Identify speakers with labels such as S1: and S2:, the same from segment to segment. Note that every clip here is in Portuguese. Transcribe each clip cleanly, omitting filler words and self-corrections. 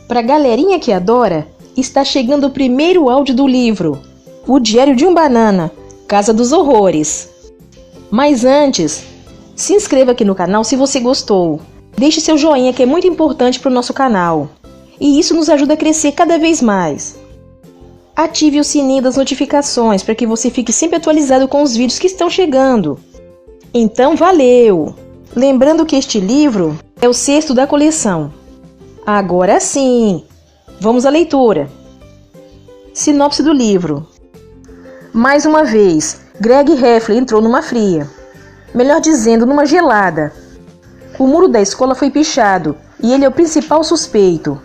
S1: Pra galerinha que adora, está chegando o primeiro áudio do livro, O Diário de um Banana, Casa dos Horrores. Mas antes, se inscreva aqui no canal se você gostou. Deixe seu joinha que é muito importante para o nosso canal. E isso nos ajuda a crescer cada vez mais. Ative o sininho das notificações para que você fique sempre atualizado com os vídeos que estão chegando. Então valeu! Lembrando que este livro é o 6º da coleção. Agora sim, vamos à leitura. Sinopse do livro. Mais uma vez, Greg Heffley entrou numa fria. Melhor dizendo, numa gelada. O muro da escola foi pichado e ele é o principal suspeito.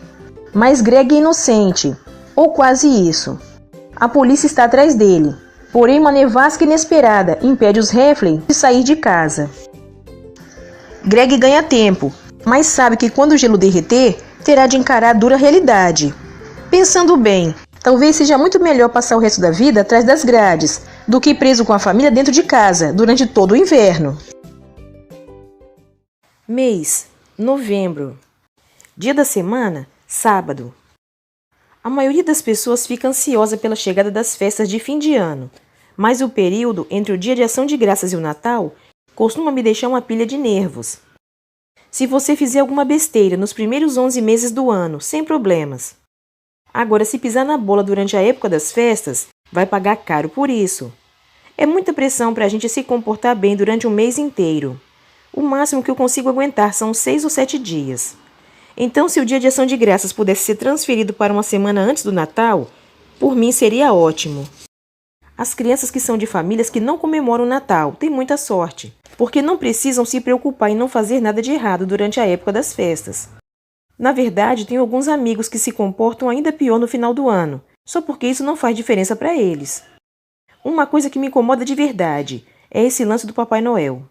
S1: Mas Greg é inocente, ou quase isso. A polícia está atrás dele, porém uma nevasca inesperada impede os Heffley de sair de casa. Greg ganha tempo, mas sabe que quando o gelo derreter, terá de encarar a dura realidade. Pensando bem, talvez seja muito melhor passar o resto da vida atrás das grades, do que preso com a família dentro de casa, durante todo o inverno. Mês: novembro. Dia da semana: sábado. A maioria das pessoas fica ansiosa pela chegada das festas de fim de ano, mas o período entre o Dia de Ação de Graças e o Natal costuma me deixar uma pilha de nervos. Se você fizer alguma besteira nos primeiros 11 meses do ano, sem problemas. Agora, se pisar na bola durante a época das festas, vai pagar caro por isso. É muita pressão para a gente se comportar bem durante um mês inteiro. O máximo que eu consigo aguentar são 6 ou 7 dias. Então, se o Dia de Ação de Graças pudesse ser transferido para uma semana antes do Natal, por mim seria ótimo. As crianças que são de famílias que não comemoram o Natal têm muita sorte, porque não precisam se preocupar em não fazer nada de errado durante a época das festas. Na verdade, tenho alguns amigos que se comportam ainda pior no final do ano, só porque isso não faz diferença para eles. Uma coisa que me incomoda de verdade é esse lance do Papai Noel.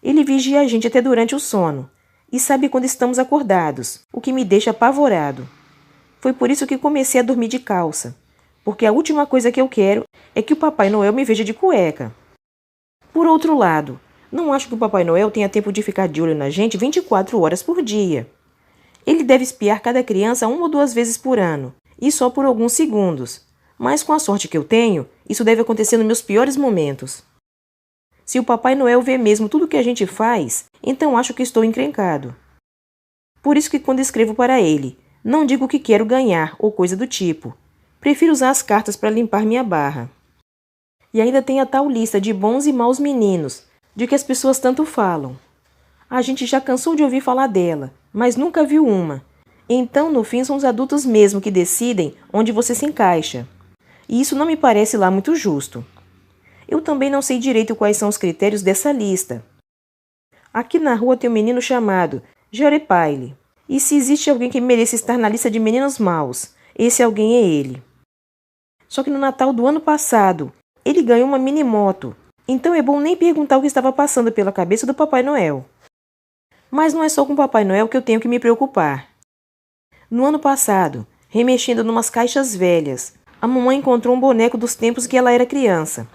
S1: Ele vigia a gente até durante o sono e sabe quando estamos acordados, o que me deixa apavorado. Foi por isso que comecei a dormir de calça, porque a última coisa que eu quero é que o Papai Noel me veja de cueca. Por outro lado, não acho que o Papai Noel tenha tempo de ficar de olho na gente 24 horas por dia. Ele deve espiar cada criança 1 ou 2 vezes por ano, e só por alguns segundos. Mas com a sorte que eu tenho, isso deve acontecer nos meus piores momentos. Se o Papai Noel vê mesmo tudo o que a gente faz, então acho que estou encrencado. Por isso que quando escrevo para ele, não digo que quero ganhar ou coisa do tipo. Prefiro usar as cartas para limpar minha barra. E ainda tem a tal lista de bons e maus meninos, de que as pessoas tanto falam. A gente já cansou de ouvir falar dela, mas nunca viu uma. Então, no fim, são os adultos mesmo que decidem onde você se encaixa. E isso não me parece lá muito justo. Eu também não sei direito quais são os critérios dessa lista. Aqui na rua tem um menino chamado Jarepaile. E se existe alguém que mereça estar na lista de meninos maus, esse alguém é ele. Só que no Natal do ano passado, ele ganhou uma mini moto. Então é bom nem perguntar o que estava passando pela cabeça do Papai Noel. Mas não é só com o Papai Noel que eu tenho que me preocupar. No ano passado, remexendo numas caixas velhas, a mamãe encontrou um boneco dos tempos que ela era criança.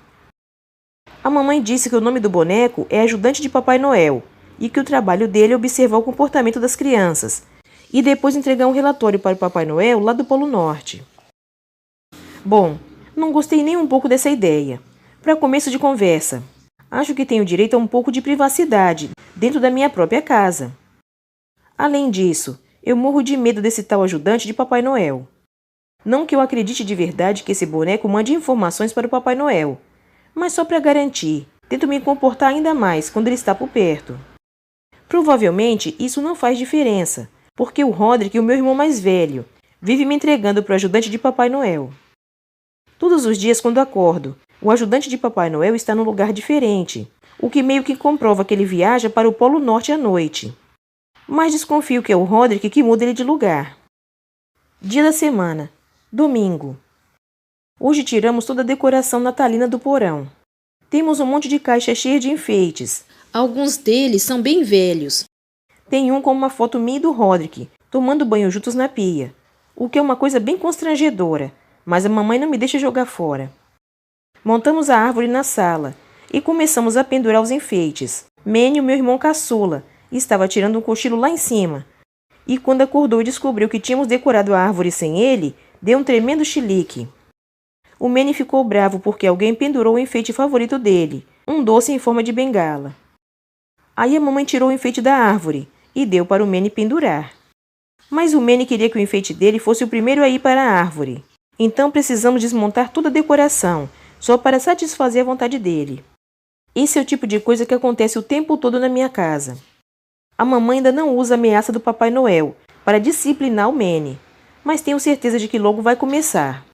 S1: A mamãe disse que o nome do boneco é Ajudante de Papai Noel e que o trabalho dele é observar o comportamento das crianças e depois entregar um relatório para o Papai Noel lá do Polo Norte. Bom, não gostei nem um pouco dessa ideia. Para começo de conversa, acho que tenho direito a um pouco de privacidade dentro da minha própria casa. Além disso, eu morro de medo desse tal ajudante de Papai Noel. Não que eu acredite de verdade que esse boneco mande informações para o Papai Noel, mas só para garantir, tento me comportar ainda mais quando ele está por perto. Provavelmente isso não faz diferença, porque o Roderick, o meu irmão mais velho, vive me entregando para o ajudante de Papai Noel. Todos os dias quando acordo, o ajudante de Papai Noel está num lugar diferente, o que meio que comprova que ele viaja para o Polo Norte à noite. Mas desconfio que é o Roderick que muda ele de lugar. Dia da semana: domingo. Hoje tiramos toda a decoração natalina do porão. Temos um monte de caixa cheia de enfeites. Alguns deles são bem velhos. Tem um com uma foto minha e do Roderick, tomando banho juntos na pia, o que é uma coisa bem constrangedora, mas a mamãe não me deixa jogar fora. Montamos a árvore na sala e começamos a pendurar os enfeites. Manny, meu irmão caçula, estava tirando um cochilo lá em cima, e quando acordou e descobriu que tínhamos decorado a árvore sem ele, deu um tremendo chilique. O Manny ficou bravo porque alguém pendurou o enfeite favorito dele, um doce em forma de bengala. Aí a mamãe tirou o enfeite da árvore e deu para o Manny pendurar. Mas o Manny queria que o enfeite dele fosse o primeiro a ir para a árvore. Então precisamos desmontar toda a decoração, só para satisfazer a vontade dele. Esse é o tipo de coisa que acontece o tempo todo na minha casa. A mamãe ainda não usa a ameaça do Papai Noel para disciplinar o Manny, mas tenho certeza de que logo vai começar.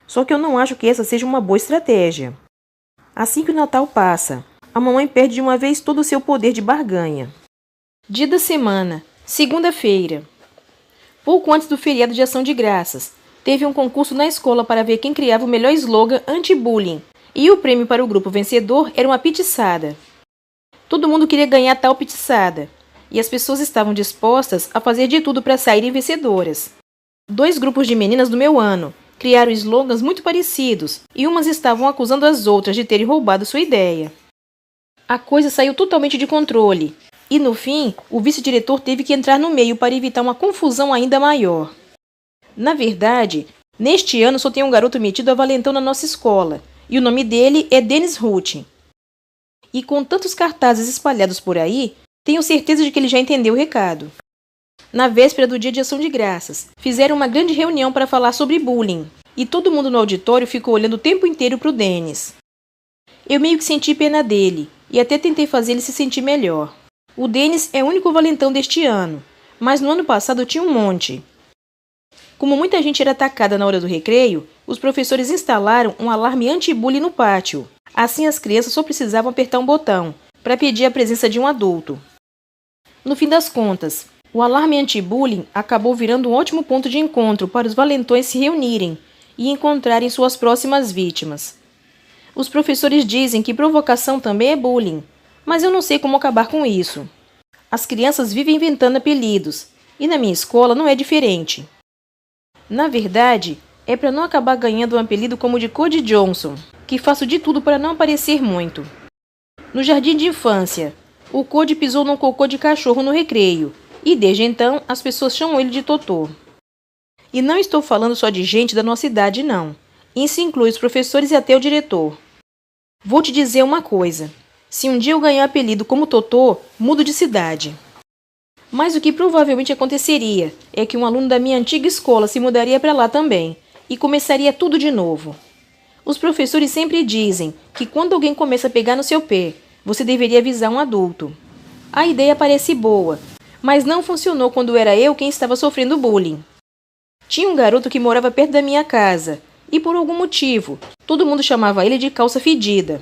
S1: Só que eu não acho que essa seja uma boa estratégia. Assim que o Natal passa, a mamãe perde de uma vez todo o seu poder de barganha. Dia da semana, segunda-feira. Pouco antes do feriado de Ação de Graças, teve um concurso na escola para ver quem criava o melhor slogan anti-bullying, e o prêmio para o grupo vencedor era uma pitiçada. Todo mundo queria ganhar tal pitiçada, e as pessoas estavam dispostas a fazer de tudo para saírem vencedoras. 2 grupos de meninas do meu ano criaram slogans muito parecidos, e umas estavam acusando as outras de terem roubado sua ideia. A coisa saiu totalmente de controle, e no fim, o vice-diretor teve que entrar no meio para evitar uma confusão ainda maior. Na verdade, neste ano só tem um garoto metido a valentão na nossa escola, e o nome dele é Dennis Ruth. E com tantos cartazes espalhados por aí, tenho certeza de que ele já entendeu o recado. Na véspera do Dia de Ação de Graças, fizeram uma grande reunião para falar sobre bullying, e todo mundo no auditório ficou olhando o tempo inteiro para o Dennis. Eu meio que senti pena dele, e até tentei fazer ele se sentir melhor. O Dennis é o único valentão deste ano, mas no ano passado tinha um monte. Como muita gente era atacada na hora do recreio, os professores instalaram um alarme anti-bullying no pátio. Assim as crianças só precisavam apertar um botão, para pedir a presença de um adulto. No fim das contas, o alarme anti-bullying acabou virando um ótimo ponto de encontro para os valentões se reunirem e encontrarem suas próximas vítimas. Os professores dizem que provocação também é bullying, mas eu não sei como acabar com isso. As crianças vivem inventando apelidos, e na minha escola não é diferente. Na verdade, é para não acabar ganhando um apelido como o de Cody Johnson, que faço de tudo para não aparecer muito. No jardim de infância, o Cody pisou num cocô de cachorro no recreio, e desde então as pessoas chamam ele de Totô. E não estou falando só de gente da nossa idade, não. Isso inclui os professores e até o diretor. Vou te dizer uma coisa. Se um dia eu ganhar apelido como Totô, mudo de cidade. Mas o que provavelmente aconteceria é que um aluno da minha antiga escola se mudaria para lá também, e começaria tudo de novo. Os professores sempre dizem que quando alguém começa a pegar no seu pé, você deveria avisar um adulto. A ideia parece boa, mas não funcionou quando era eu quem estava sofrendo bullying. Tinha um garoto que morava perto da minha casa, e por algum motivo, todo mundo chamava ele de Calça Fedida.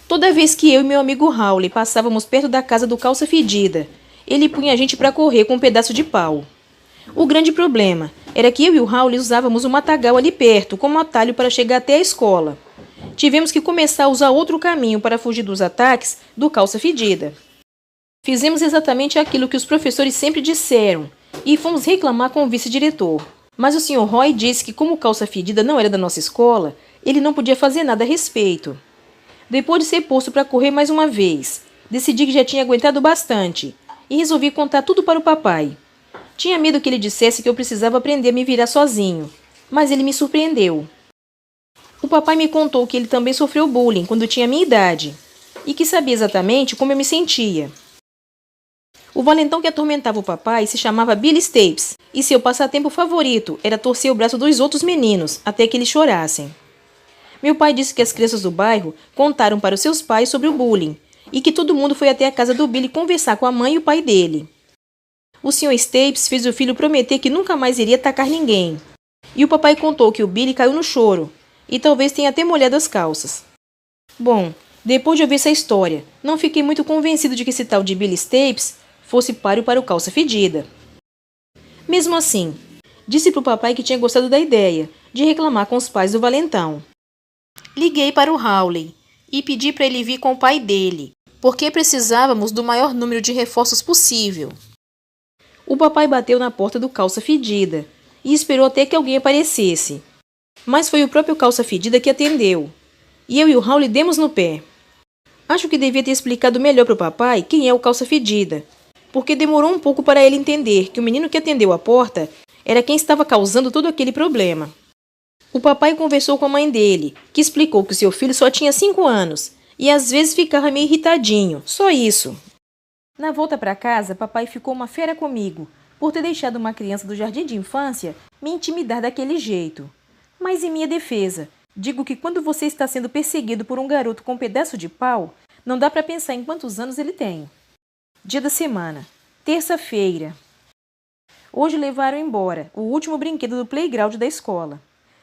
S1: Toda vez que eu e meu amigo Howley passávamos perto da casa do Calça Fedida, ele punha a gente para correr com um pedaço de pau. O grande problema era que eu e o Howley usávamos um matagal ali perto como atalho para chegar até a escola. Tivemos que começar a usar outro caminho para fugir dos ataques do Calça Fedida. Fizemos exatamente aquilo que os professores sempre disseram e fomos reclamar com o vice-diretor. Mas o Sr. Roy disse que como o Calça Fedida não era da nossa escola, ele não podia fazer nada a respeito. Depois de ser posto para correr mais uma vez, decidi que já tinha aguentado bastante e resolvi contar tudo para o papai. Tinha medo que ele dissesse que eu precisava aprender a me virar sozinho, mas ele me surpreendeu. O papai me contou que ele também sofreu bullying quando tinha a minha idade e que sabia exatamente como eu me sentia. O valentão que atormentava o papai se chamava Billy Stapes e seu passatempo favorito era torcer o braço dos outros meninos até que eles chorassem. Meu pai disse que as crianças do bairro contaram para os seus pais sobre o bullying e que todo mundo foi até a casa do Billy conversar com a mãe e o pai dele. O Sr. Stapes fez o filho prometer que nunca mais iria atacar ninguém. E o papai contou que o Billy caiu no choro e talvez tenha até molhado as calças. Bom, depois de ouvir essa história, não fiquei muito convencido de que esse tal de Billy Stapes fosse páreo para o Calça Fedida. Mesmo assim, disse para o papai que tinha gostado da ideia de reclamar com os pais do valentão. Liguei para o Howley e pedi para ele vir com o pai dele, porque precisávamos do maior número de reforços possível. O papai bateu na porta do Calça Fedida e esperou até que alguém aparecesse. Mas foi o próprio Calça Fedida que atendeu, e eu e o Howley demos no pé. Acho que devia ter explicado melhor para o papai quem é o Calça Fedida, porque demorou um pouco para ele entender que o menino que atendeu a porta era quem estava causando todo aquele problema. O papai conversou com a mãe dele, que explicou que o seu filho só tinha 5 anos e às vezes ficava meio irritadinho, só isso. Na volta para casa, papai ficou uma fera comigo, por ter deixado uma criança do jardim de infância me intimidar daquele jeito. Mas em minha defesa, digo que quando você está sendo perseguido por um garoto com um pedaço de pau, não dá para pensar em quantos anos ele tem. Dia da semana. Terça-feira. Hoje levaram embora o último brinquedo do playground da escola.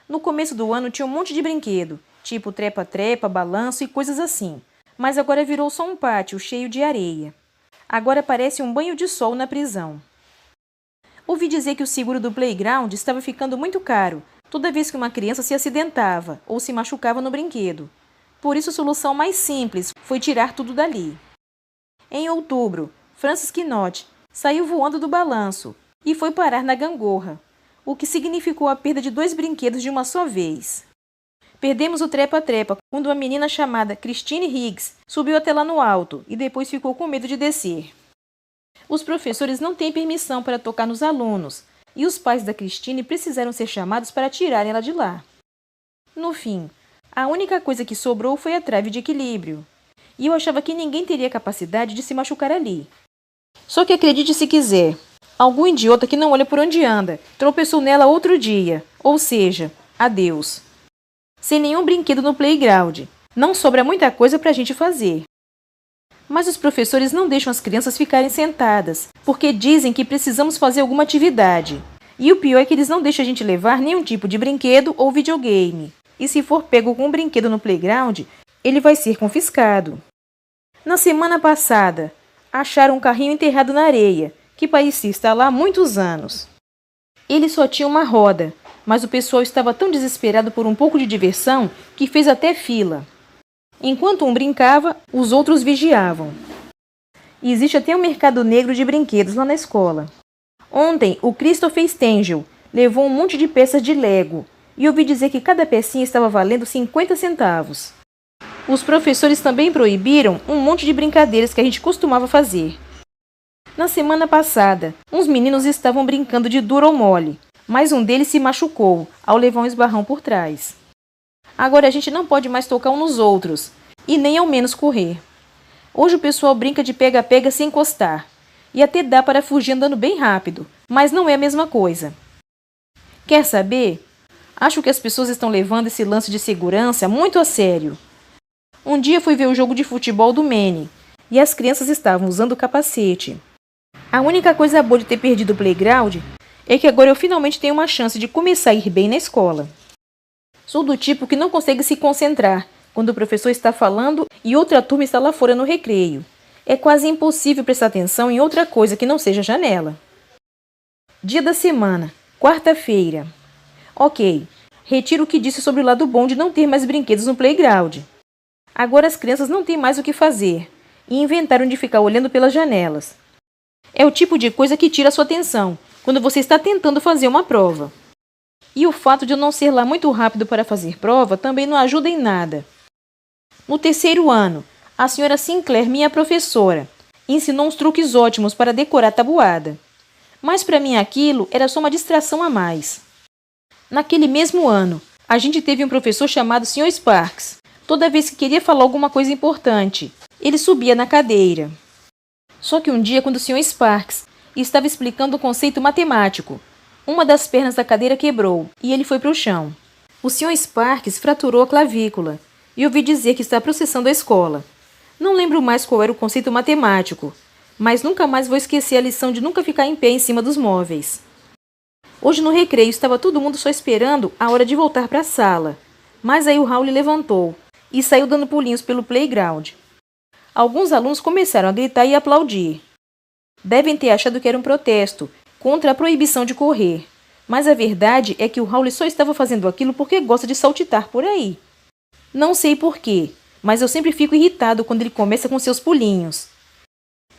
S1: No começo do ano tinha um monte de brinquedo, tipo trepa-trepa, balanço e coisas assim. Mas agora virou só um pátio cheio de areia. Agora parece um banho de sol na prisão. Ouvi dizer que o seguro do playground estava ficando muito caro toda vez que uma criança se acidentava ou se machucava no brinquedo. Por isso a solução mais simples foi tirar tudo dali. Em outubro, Francis Quinotte saiu voando do balanço e foi parar na gangorra, o que significou a perda de 2 brinquedos de uma só vez. Perdemos o trepa-trepa quando uma menina chamada Christine Higgs subiu até lá no alto e depois ficou com medo de descer. Os professores não têm permissão para tocar nos alunos e os pais da Christine precisaram ser chamados para tirarem ela de lá. No fim, a única coisa que sobrou foi a trave de equilíbrio. E eu achava que ninguém teria capacidade de se machucar ali. Só que acredite se quiser, algum idiota que não olha por onde anda tropeçou nela outro dia, ou seja, adeus. Sem nenhum brinquedo no playground, não sobra muita coisa para a gente fazer. Mas os professores não deixam as crianças ficarem sentadas, porque dizem que precisamos fazer alguma atividade. E o pior é que eles não deixam a gente levar nenhum tipo de brinquedo ou videogame. E se for pego com um brinquedo no playground, ele vai ser confiscado. Na semana passada, acharam um carrinho enterrado na areia, que parecia estar lá há muitos anos. Ele só tinha uma roda, mas o pessoal estava tão desesperado por um pouco de diversão que fez até fila. Enquanto um brincava, os outros vigiavam. E existe até um mercado negro de brinquedos lá na escola. Ontem, o Christopher Stengel levou um monte de peças de Lego e ouvi dizer que cada pecinha estava valendo 50 centavos. Os professores também proibiram um monte de brincadeiras que a gente costumava fazer. Na semana passada, uns meninos estavam brincando de duro ou mole, mas um deles se machucou ao levar um esbarrão por trás. Agora a gente não pode mais tocar uns nos outros, e nem ao menos correr. Hoje o pessoal brinca de pega-pega sem encostar, e até dá para fugir andando bem rápido, mas não é a mesma coisa. Quer saber? Acho que as pessoas estão levando esse lance de segurança muito a sério. Um dia fui ver o jogo de futebol do Maine, e as crianças estavam usando capacete. A única coisa boa de ter perdido o playground é que agora eu finalmente tenho uma chance de começar a ir bem na escola. Sou do tipo que não consegue se concentrar quando o professor está falando e outra turma está lá fora no recreio. É quase impossível prestar atenção em outra coisa que não seja a janela. Dia da semana, quarta-feira. Ok, retiro o que disse sobre o lado bom de não ter mais brinquedos no playground. Agora as crianças não têm mais o que fazer e inventaram de ficar olhando pelas janelas. É o tipo de coisa que tira a sua atenção quando você está tentando fazer uma prova. E o fato de eu não ser lá muito rápido para fazer prova também não ajuda em nada. No terceiro ano, a senhora Sinclair, minha professora, ensinou uns truques ótimos para decorar a tabuada. Mas para mim aquilo era só uma distração a mais. Naquele mesmo ano, a gente teve um professor chamado Sr. Sparks. Toda vez que queria falar alguma coisa importante, ele subia na cadeira. Só que um dia, quando o Sr. Sparks estava explicando o conceito matemático, uma das pernas da cadeira quebrou e ele foi para o chão. O Sr. Sparks fraturou a clavícula e ouvi dizer que está processando a escola. Não lembro mais qual era o conceito matemático, mas nunca mais vou esquecer a lição de nunca ficar em pé em cima dos móveis. Hoje no recreio estava todo mundo só esperando a hora de voltar para a sala, mas aí o Raul levantou e saiu dando pulinhos pelo playground. Alguns alunos começaram a gritar e aplaudir. Devem ter achado que era um protesto contra a proibição de correr, mas a verdade é que o Raul só estava fazendo aquilo porque gosta de saltitar por aí. Não sei porquê, mas eu sempre fico irritado quando ele começa com seus pulinhos.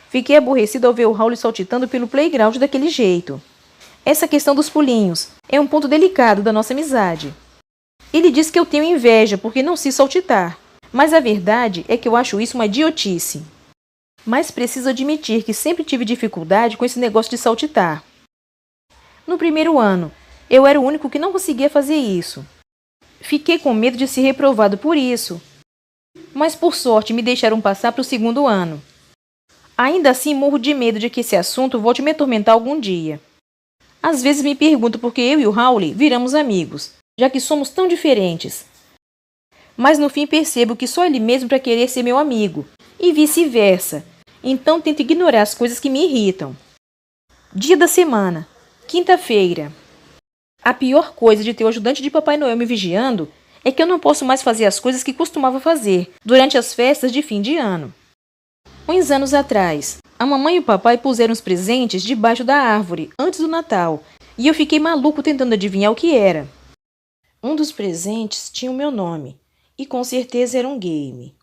S1: Fiquei aborrecido ao ver o Raul saltitando pelo playground daquele jeito. Essa questão dos pulinhos é um ponto delicado da nossa amizade. Ele diz que eu tenho inveja porque não sei saltitar, mas a verdade é que eu acho isso uma idiotice. Mas preciso admitir que sempre tive dificuldade com esse negócio de saltitar. No primeiro ano, eu era o único que não conseguia fazer isso. Fiquei com medo de ser reprovado por isso, mas por sorte me deixaram passar para o segundo ano. Ainda assim, morro de medo de que esse assunto volte a me atormentar algum dia. Às vezes me pergunto por que eu e o Hawley viramos amigos, já que somos tão diferentes. Mas no fim percebo que só ele mesmo para querer ser meu amigo, e vice-versa. Então tento ignorar as coisas que me irritam. Dia da semana. Quinta-feira. A pior coisa de ter o ajudante de Papai Noel me vigiando é que eu não posso mais fazer as coisas que costumava fazer durante as festas de fim de ano. Uns anos atrás, a mamãe e o papai puseram os presentes debaixo da árvore antes do Natal e eu fiquei maluco tentando adivinhar o que era. Um dos presentes tinha o meu nome e com certeza era um game.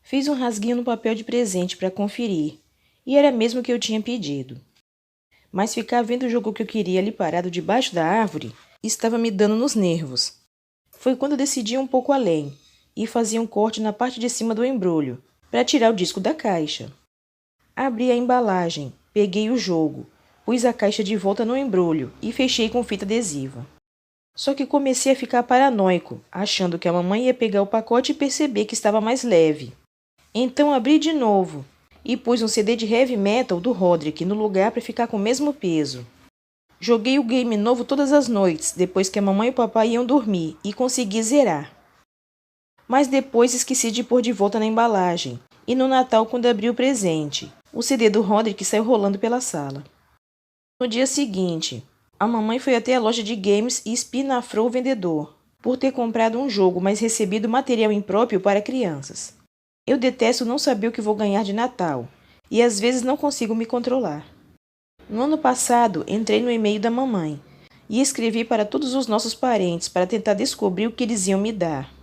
S1: Fiz um rasguinho no papel de presente para conferir e era mesmo o que eu tinha pedido. Mas ficar vendo o jogo que eu queria ali parado debaixo da árvore estava me dando nos nervos. Foi quando eu decidi ir um pouco além e fazia um corte na parte de cima do embrulho para tirar o disco da caixa. Abri a embalagem, peguei o jogo, pus a caixa de volta no embrulho e fechei com fita adesiva. Só que comecei a ficar paranoico, achando que a mamãe ia pegar o pacote e perceber que estava mais leve. Então abri de novo e pus um CD de heavy metal do Roderick no lugar para ficar com o mesmo peso. Joguei o game novo todas as noites, depois que a mamãe e o papai iam dormir, e consegui zerar. Mas depois esqueci de pôr de volta na embalagem, e no Natal, quando abri o presente, o CD do Roderick saiu rolando pela sala. No dia seguinte, a mamãe foi até a loja de games e espinafrou o vendedor, por ter comprado um jogo, mas recebido material impróprio para crianças. Eu detesto não saber o que vou ganhar de Natal, e às vezes não consigo me controlar. No ano passado, entrei no e-mail da mamãe e escrevi para todos os nossos parentes para tentar descobrir o que eles iam me dar.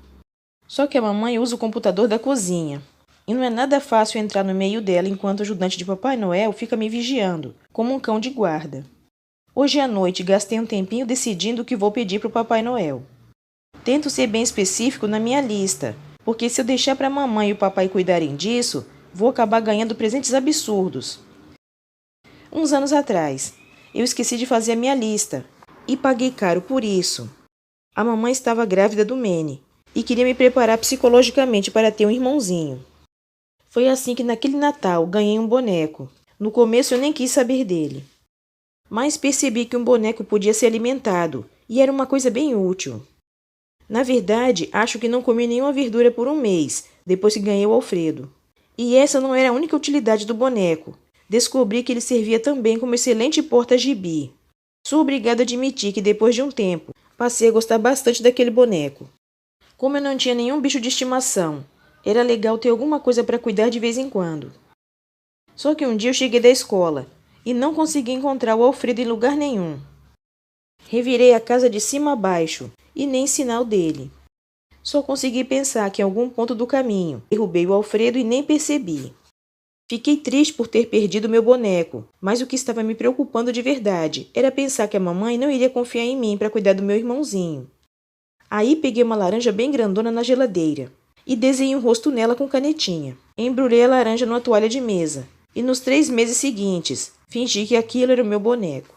S1: Só que a mamãe usa o computador da cozinha, e não é nada fácil entrar no e-mail dela enquanto o ajudante de Papai Noel fica me vigiando, como um cão de guarda. Hoje à noite gastei um tempinho decidindo o que vou pedir para o Papai Noel. Tento ser bem específico na minha lista, porque se eu deixar para a mamãe e o papai cuidarem disso, vou acabar ganhando presentes absurdos. Uns anos atrás, eu esqueci de fazer a minha lista e paguei caro por isso. A mamãe estava grávida do Manny e queria me preparar psicologicamente para ter um irmãozinho. Foi assim que naquele Natal ganhei um boneco. No começo eu nem quis saber dele. Mas percebi que um boneco podia ser alimentado e era uma coisa bem útil. Na verdade, acho que não comi nenhuma verdura por um mês, depois que ganhei o Alfredo. E essa não era a única utilidade do boneco. Descobri que ele servia também como excelente porta-gibi. Sou obrigada a admitir que depois de um tempo, passei a gostar bastante daquele boneco. Como eu não tinha nenhum bicho de estimação, era legal ter alguma coisa para cuidar de vez em quando. Só que um dia eu cheguei da escola e não consegui encontrar o Alfredo em lugar nenhum. Revirei a casa de cima a baixo e nem sinal dele. Só consegui pensar que em algum ponto do caminho derrubei o Alfredo e nem percebi. Fiquei triste por ter perdido meu boneco, mas o que estava me preocupando de verdade era pensar que a mamãe não iria confiar em mim para cuidar do meu irmãozinho. Aí peguei uma laranja bem grandona na geladeira e desenhei um rosto nela com canetinha. Embrulhei a laranja numa toalha de mesa e nos 3 meses seguintes fingi que aquilo era o meu boneco.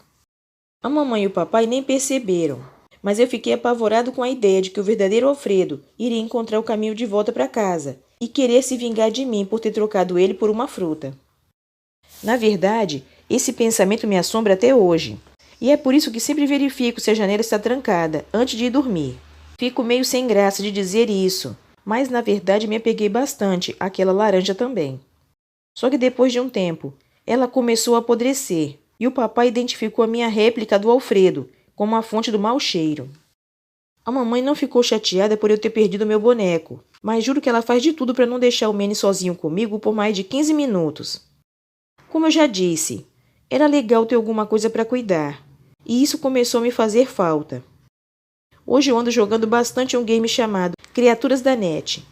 S1: A mamãe e o papai nem perceberam, mas eu fiquei apavorado com a ideia de que o verdadeiro Alfredo iria encontrar o caminho de volta para casa e querer se vingar de mim por ter trocado ele por uma fruta. Na verdade, esse pensamento me assombra até hoje, e é por isso que sempre verifico se a janela está trancada antes de ir dormir. Fico meio sem graça de dizer isso, mas na verdade me apeguei bastante àquela laranja também. Só que depois de um tempo, ela começou a apodrecer, e o papai identificou a minha réplica do Alfredo como a fonte do mau cheiro. A mamãe não ficou chateada por eu ter perdido meu boneco, mas juro que ela faz de tudo para não deixar o Manny sozinho comigo por mais de 15 minutos. Como eu já disse, era legal ter alguma coisa para cuidar, e isso começou a me fazer falta. Hoje eu ando jogando bastante um game chamado Criaturas da Net.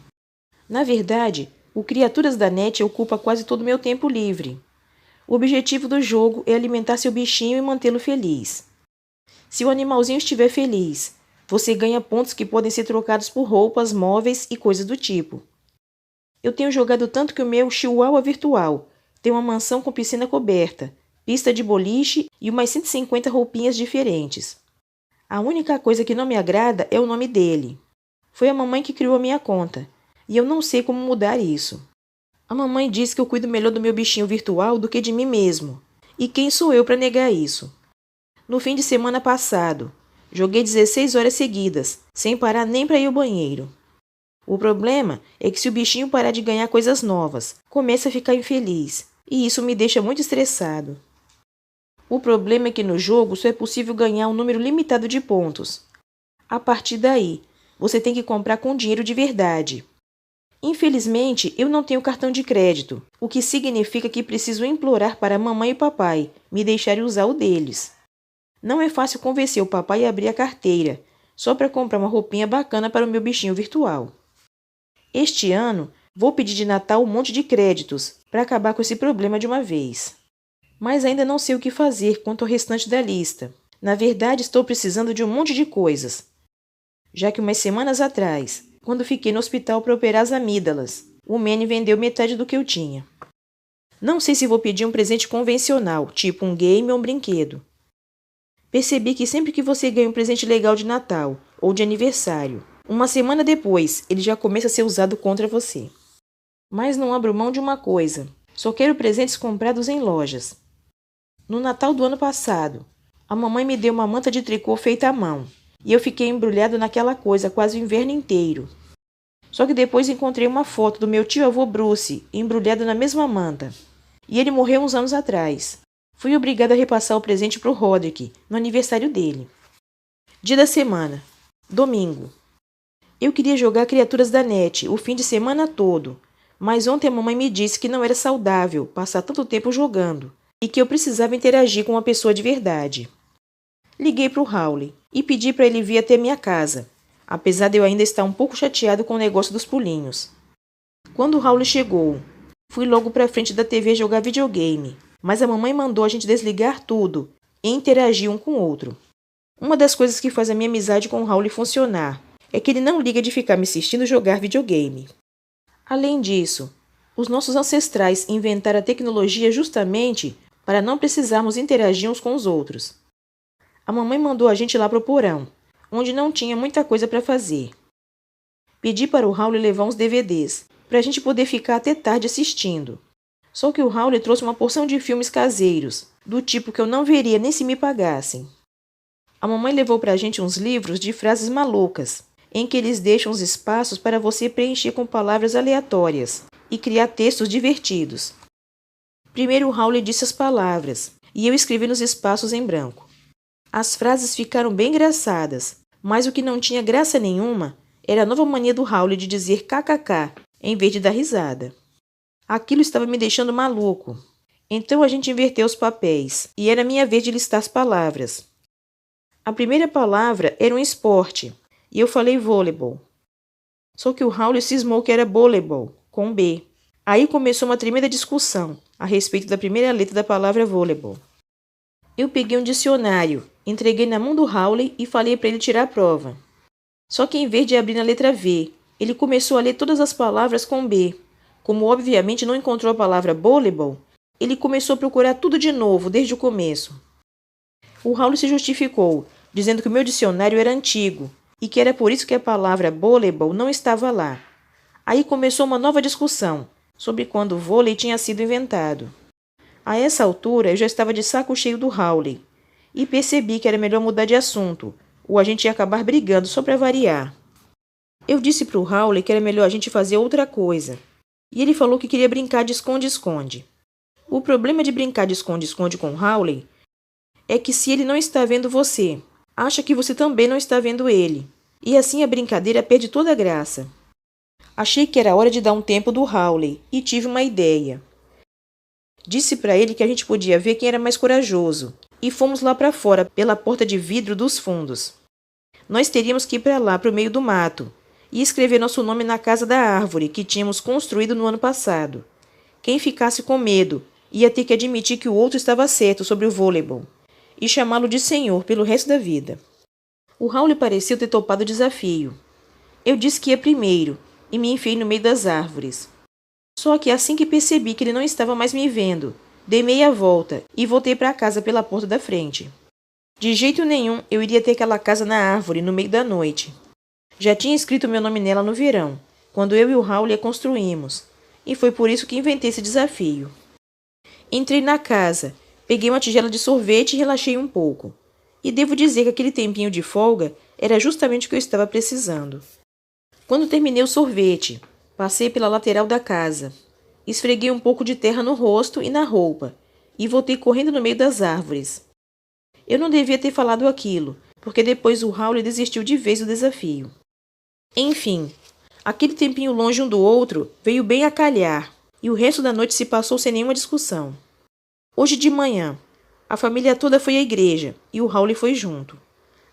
S1: Na verdade, o Criaturas da Net ocupa quase todo o meu tempo livre. O objetivo do jogo é alimentar seu bichinho e mantê-lo feliz. Se o animalzinho estiver feliz, você ganha pontos que podem ser trocados por roupas, móveis e coisas do tipo. Eu tenho jogado tanto que o meu chihuahua virtual tem uma mansão com piscina coberta, pista de boliche e umas 150 roupinhas diferentes. A única coisa que não me agrada é o nome dele. Foi a mamãe que criou a minha conta, e eu não sei como mudar isso. A mamãe diz que eu cuido melhor do meu bichinho virtual do que de mim mesmo. E quem sou eu para negar isso? No fim de semana passado, joguei 16 horas seguidas, sem parar nem para ir ao banheiro. O problema é que se o bichinho parar de ganhar coisas novas, começa a ficar infeliz, e isso me deixa muito estressado. O problema é que no jogo só é possível ganhar um número limitado de pontos. A partir daí, você tem que comprar com dinheiro de verdade. Infelizmente, eu não tenho cartão de crédito, o que significa que preciso implorar para a mamãe e papai me deixarem usar o deles. Não é fácil convencer o papai a abrir a carteira, só para comprar uma roupinha bacana para o meu bichinho virtual. Este ano, vou pedir de Natal um monte de créditos para acabar com esse problema de uma vez. Mas ainda não sei o que fazer quanto ao restante da lista. Na verdade, estou precisando de um monte de coisas. Já que umas semanas atrás, quando fiquei no hospital para operar as amígdalas, o Manny vendeu metade do que eu tinha. Não sei se vou pedir um presente convencional, tipo um game ou um brinquedo. Percebi que sempre que você ganha um presente legal de Natal ou de aniversário, uma semana depois ele já começa a ser usado contra você. Mas não abro mão de uma coisa, só quero presentes comprados em lojas. No Natal do ano passado, a mamãe me deu uma manta de tricô feita à mão, e eu fiquei embrulhado naquela coisa quase o inverno inteiro. Só que depois encontrei uma foto do meu tio-avô Bruce embrulhado na mesma manta, e ele morreu uns anos atrás. Fui obrigada a repassar o presente para o Roderick, no aniversário dele. Dia da semana. Domingo. Eu queria jogar Criaturas da Net o fim de semana todo, mas ontem a mamãe me disse que não era saudável passar tanto tempo jogando e que eu precisava interagir com uma pessoa de verdade. Liguei para o Howley e pedi para ele vir até minha casa, apesar de eu ainda estar um pouco chateado com o negócio dos pulinhos. Quando o Howley chegou, fui logo para frente da TV jogar videogame, mas a mamãe mandou a gente desligar tudo e interagir um com o outro. Uma das coisas que faz a minha amizade com o Howley funcionar é que ele não liga de ficar me assistindo jogar videogame. Além disso, os nossos ancestrais inventaram a tecnologia justamente para não precisarmos interagir uns com os outros. A mamãe mandou a gente lá pro porão, onde não tinha muita coisa para fazer. Pedi para o Howley levar uns DVDs, para a gente poder ficar até tarde assistindo. Só que o Howley trouxe uma porção de filmes caseiros, do tipo que eu não veria nem se me pagassem. A mamãe levou para a gente uns livros de frases malucas, em que eles deixam os espaços para você preencher com palavras aleatórias e criar textos divertidos. Primeiro o Howley disse as palavras, e eu escrevi nos espaços em branco. As frases ficaram bem engraçadas, mas o que não tinha graça nenhuma era a nova mania do Howley de dizer kkk, em vez de dar risada. Aquilo estava me deixando maluco. Então a gente inverteu os papéis, e era minha vez de listar as palavras. A primeira palavra era um esporte, e eu falei voleibol. Só que o Howley cismou que era voleibol, com B. Aí começou uma tremenda discussão a respeito da primeira letra da palavra voleibol. Eu peguei um dicionário, entreguei na mão do Howley e falei para ele tirar a prova. Só que em vez de abrir na letra V, ele começou a ler todas as palavras com B. Como obviamente não encontrou a palavra voleibol, ele começou a procurar tudo de novo, desde o começo. O Howley se justificou, dizendo que o meu dicionário era antigo e que era por isso que a palavra voleibol não estava lá. Aí começou uma nova discussão sobre quando o vôlei tinha sido inventado. A essa altura eu já estava de saco cheio do Howley e percebi que era melhor mudar de assunto, ou a gente ia acabar brigando só para variar. Eu disse para o Howley que era melhor a gente fazer outra coisa, e ele falou que queria brincar de esconde-esconde. O problema de brincar de esconde-esconde com o Howley é que se ele não está vendo você, acha que você também não está vendo ele, e assim a brincadeira perde toda a graça. Achei que era hora de dar um tempo do Howley e tive uma ideia. Disse para ele que a gente podia ver quem era mais corajoso, e fomos lá para fora, pela porta de vidro dos fundos. Nós teríamos que ir para lá, para o meio do mato, e escrever nosso nome na casa da árvore que tínhamos construído no ano passado. Quem ficasse com medo ia ter que admitir que o outro estava certo sobre o voleibol e chamá-lo de senhor pelo resto da vida. O Howley pareceu ter topado o desafio. Eu disse que ia primeiro e me enfiei no meio das árvores. Só que assim que percebi que ele não estava mais me vendo, dei meia volta e voltei para casa pela porta da frente. De jeito nenhum eu iria ter aquela casa na árvore no meio da noite. Já tinha escrito meu nome nela no verão, quando eu e o Raul a construímos, e foi por isso que inventei esse desafio. Entrei na casa, peguei uma tigela de sorvete e relaxei um pouco. E devo dizer que aquele tempinho de folga era justamente o que eu estava precisando. Quando terminei o sorvete, passei pela lateral da casa, esfreguei um pouco de terra no rosto e na roupa, e voltei correndo no meio das árvores. Eu não devia ter falado aquilo, porque depois o Raul desistiu de vez do desafio. Enfim, aquele tempinho longe um do outro veio bem a calhar, e o resto da noite se passou sem nenhuma discussão. Hoje de manhã, a família toda foi à igreja, e o Raul foi junto.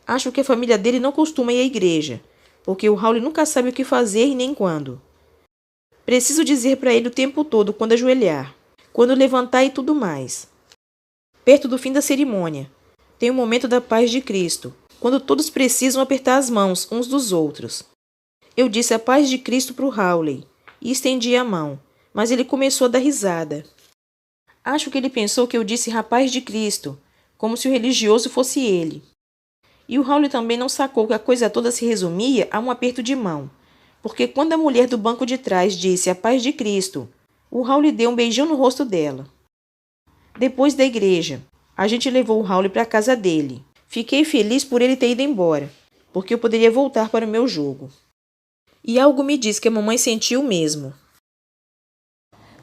S1: Acho que a família dele não costuma ir à igreja, porque o Raul nunca sabe o que fazer e nem quando. Preciso dizer para ele o tempo todo quando ajoelhar, quando levantar e tudo mais. Perto do fim da cerimônia, tem o momento da paz de Cristo, quando todos precisam apertar as mãos uns dos outros. Eu disse a paz de Cristo para o Raul e estendi a mão, mas ele começou a dar risada. Acho que ele pensou que eu disse rapaz de Cristo, como se o religioso fosse ele. E o Raul também não sacou que a coisa toda se resumia a um aperto de mão, porque quando a mulher do banco de trás disse a paz de Cristo, o Raul deu um beijão no rosto dela. Depois da igreja, a gente levou o Raul para a casa dele. Fiquei feliz por ele ter ido embora, porque eu poderia voltar para o meu jogo. E algo me diz que a mamãe sentiu o mesmo.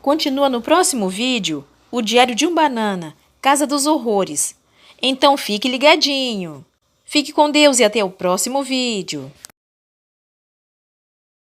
S1: Continua no próximo vídeo o Diário de um Banana, Casa dos Horrores. Então fique ligadinho. Fique com Deus e até o próximo vídeo.